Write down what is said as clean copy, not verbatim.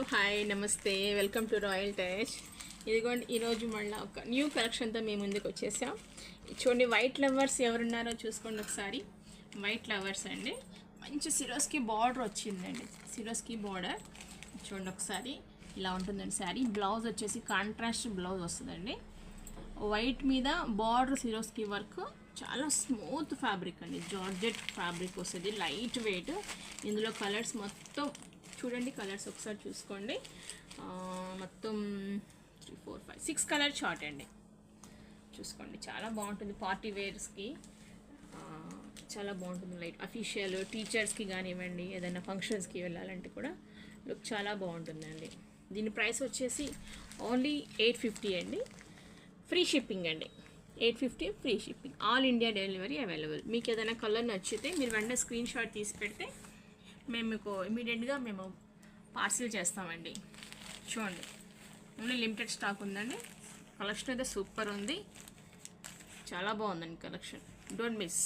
Hi నమస్తే welcome to royal touch. ఇదిగోండి ఈరోజు మళ్ళీ ఒక న్యూ కలెక్షన్తో మేము ముందుకు వచ్చేసాం. చూడండి, వైట్ లవర్స్ ఎవరున్నారో చూసుకోండి ఒకసారి. వైట్ లవర్స్ అండి, మంచి సిరోస్కి బార్డర్ వచ్చిందండి. సిరోస్కి బార్డర్ చూడండి ఒకసారి, ఇలా ఉంటుందండి శారీ. బ్లౌజ్ వచ్చేసి కాంట్రాస్ట్ బ్లౌజ్ వస్తుందండి. వైట్ మీద బార్డర్ సిరోస్కి వర్క్, చాలా స్మూత్ ఫ్యాబ్రిక్ అండి. జార్జెట్ ఫ్యాబ్రిక్ వస్తుంది, లైట్ వెయిట్. ఇందులో కలర్స్ మొత్తం చూడండి, కలర్స్ ఒకసారి చూసుకోండి. మొత్తం 3, 4, 5, 6 కలర్ చార్ట్ అండి. చూసుకోండి, చాలా బాగుంటుంది. పార్టీ వేర్స్కి చాలా బాగుంటుంది. లైట్ అఫీషియల్ టీచర్స్కి కానివ్వండి, ఏదైనా ఫంక్షన్స్కి వెళ్ళాలంటే కూడా లుక్ చాలా బాగుంటుందండి. దీని ప్రైస్ వచ్చేసి ఓన్లీ 850 అండి. ఫ్రీ షిప్పింగ్ అండి. 850 free shipping, all India delivery available. మీకు ఏదైనా కలర్ నచ్చితే మీరు వెంటనే స్క్రీన్ షాట్ తీసి పెడితే మేము మీకు ఇమీడియట్గా మేము పార్సిల్ చేస్తామండి. చూడండి, ఓన్లీ లిమిటెడ్ స్టాక్ ఉందండి. కలెక్షన్ అయితే సూపర్ ఉంది, చాలా బాగుందండి కలెక్షన్. Don't miss.